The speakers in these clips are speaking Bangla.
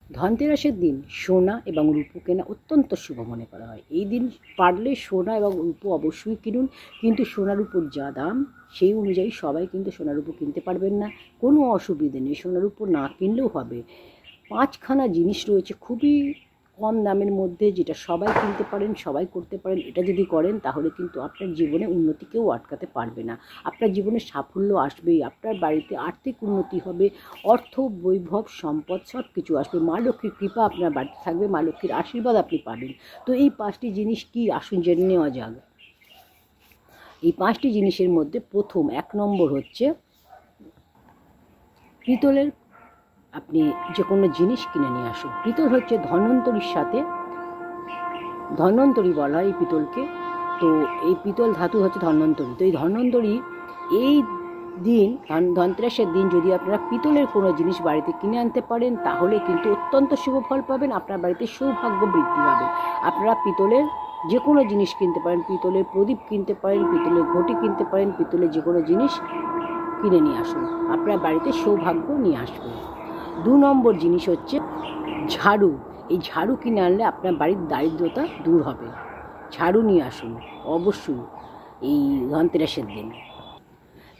ধনতেরাসের দিন সোনা এবং রূপো কেনা অত্যন্ত শুভ মনে করা হয়। এই দিন পারলে সোনা এবং রূপো অবশ্যই কিনুন, কিন্তু সোনা রূপোর যা দাম সেই অনুযায়ী সবাই কিন্তু সোনা রূপো কিনতে পারবেন না। কোনো অসুবিধে নেই, সোনা রূপো না কিনলেও হবে। 5খানা জিনিস রয়েছে খুবই কম দামের মধ্যে, যেটা সবাই কিনতে পারেন, সবাই করতে পারেন। এটা যদি করেন তাহলে কিন্তু আপনার জীবনে উন্নতি কেউ আটকাতে পারবে না। আপনার জীবনে সাফল্য আসবেই, আপনার বাড়িতে আর্থিক উন্নতি হবে, অর্থ বৈভব সম্পদ সব কিছু আসবে। মা লক্ষ্মীর কৃপা আপনার বাড়িতে থাকবে, মা লক্ষ্মীর আশীর্বাদ আপনি পাবেন। তো এই 5টি জিনিস কি, আসুন জেনে নেওয়া যাক। এই 5টি জিনিসের মধ্যে প্রথম 1 নম্বর হচ্ছে পিতলের আপনি যে কোনো জিনিস কিনে নিয়ে আসুন। পিতল হচ্ছে ধন্বন্তরীর সাথে, ধন্বন্তরী বলা হয় এই পিতলকে। তো এই পিতল ধাতু হচ্ছে ধন্বন্তরী। তো এই ধন্বন্তরী এই দিন ধনতেরাসের দিন যদি আপনারা পিতলের কোনো জিনিস বাড়িতে কিনে আনতে পারেন তাহলে কিন্তু অত্যন্ত শুভ ফল পাবেন, আপনার বাড়িতে সৌভাগ্য বৃদ্ধি হবে। আপনারা পিতলের যে কোনো জিনিস কিনতে পারেন, পিতলের প্রদীপ কিনতে পারেন, পিতলের ঘটি কিনতে পারেন, পিতলের যে কোনো জিনিস কিনে নিয়ে আসুন, আপনার বাড়িতে সৌভাগ্য নিয়ে আসবে। 2 নম্বর জিনিস হচ্ছে ঝাড়ু। এই ঝাড়ু কিনে আনলে আপনার বাড়ির দারিদ্রতা দূর হবে। ঝাড়ু নিয়ে আসুন অবশ্যই এই ধনতেরাসের দিন।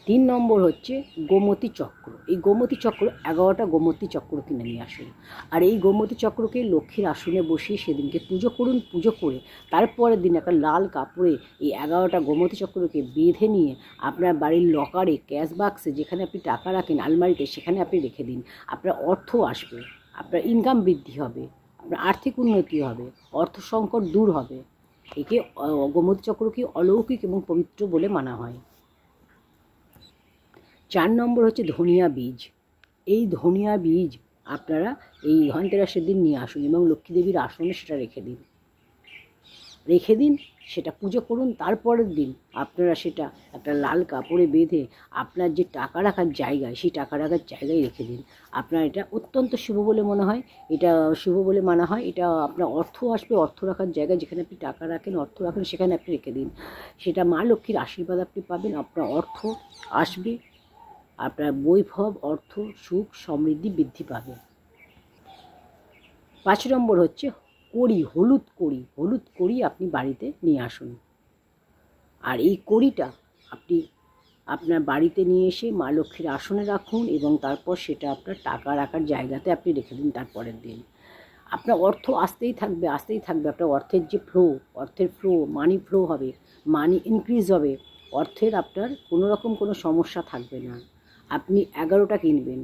3 নম্বর হচ্ছে গোমতী চক্র। এই গোমতী চক্র 11টা গোমতী চক্র কিনে নিয়ে আসুন। আর এই গোমতী চক্রকে লক্ষ্মীর আসনে বসিয়ে সেদিনকে পুজো করুন। পুজো করে তারপরের দিন একটা লাল কাপড়ে এই 11টা গোমতী চক্রকে বেঁধে নিয়ে আপনার বাড়ির লকারে, ক্যাশ বাক্সে, যেখানে আপনি টাকা রাখেন আলমারিতে, সেখানে আপনি রেখে দিন। আপনার অর্থ আসবে, আপনার ইনকাম বৃদ্ধি হবে, আপনার আর্থিক উন্নতি হবে, অর্থ সংকট দূর হবে। একে গোমতী চক্রকে অলৌকিক এবং পবিত্র বলে মানা হয়। 4 নম্বর হচ্ছে ধনিয়া বীজ। এই ধনিয়া বীজ আপনারা এই ধনতেরাসের দিন নিয়ে আসুন এবং লক্ষ্মী দেবীর আসনে সেটা রেখে দিন, সেটা পুজো করুন। তারপরের দিন আপনারা সেটা একটা লাল কাপড়ে বেঁধে আপনার যে টাকা রাখার জায়গায়, সেই টাকা রাখার জায়গায় রেখে দিন। আপনার এটা অত্যন্ত শুভ বলে মনে হয়, এটা শুভ বলে মানা হয়। এটা আপনার অর্থ আসবে, অর্থ রাখার জায়গায় যেখানে আপনি টাকা রাখেন, অর্থ রাখেন, সেখানে আপনি রেখে দিন। সেটা মা লক্ষ্মীর আশীর্বাদ আপনি পাবেন, আপনার অর্থ আসবে, আপনার বৈভব, অর্থ, সুখ, সমৃদ্ধি বৃদ্ধি পাবে। 5 নম্বর হচ্ছে কড়ি, হলুদ কড়ি আপনি বাড়িতে নিয়ে আসুন। আর এই কড়িটা আপনি আপনার বাড়িতে নিয়ে এসে মা লক্ষ্মীর আসনে রাখুন এবং তারপর সেটা আপনার টাকা রাখার জায়গাতে আপনি রেখে দিন। তারপরের দিন আপনার অর্থ আসতেই থাকবে। আপনার অর্থের যে অর্থের ফ্লো, মানি ফ্লো হবে, মানি ইনক্রিজ হবে, অর্থের আপনার কোনো সমস্যা থাকবে না। আপনি 11টা কিনবেন।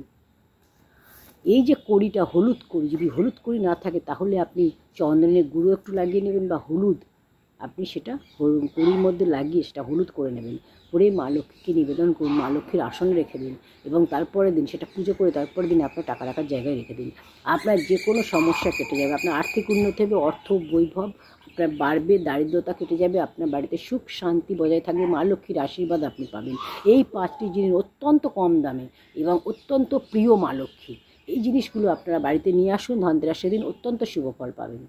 এই যে কড়িটা, হলুদ কড়ি, যদি হলুদ কড়ি না থাকে তাহলে আপনি চন্দনের গুঁড়ো একটু লাগিয়ে নেবেন, বা হলুদ আপনি সেটা কড়ির মধ্যে লাগিয়ে সেটা হলুদ করে নেবেন, করে মা লক্ষ্মীকে নিবেদন করুন, মা লক্ষ্মীর আসনে রেখে দিন এবং তারপরের দিন সেটা পুজো করে তারপরের দিন আপনার টাকা রাখার জায়গায় রেখে দিন। আপনার যে কোনো সমস্যা কেটে যাবে, আপনার আর্থিক উন্নতি হবে, অর্থ বৈভব আপনার বাড়বে, দারিদ্রতা কেটে যাবে, আপনার বাড়িতে সুখ শান্তি বজায় থাকবে, মা লক্ষ্মীর আশীর্বাদ আপনি পাবেন। এই 5টি জিনিস অত্যন্ত কম দামে এবং অত্যন্ত প্রিয় মা লক্ষ্মী। এই জিনিসগুলো আপনারা বাড়িতে নিয়ে আসুন, ধনতেরাসের দিন অত্যন্ত শুভ ফল পাবেন।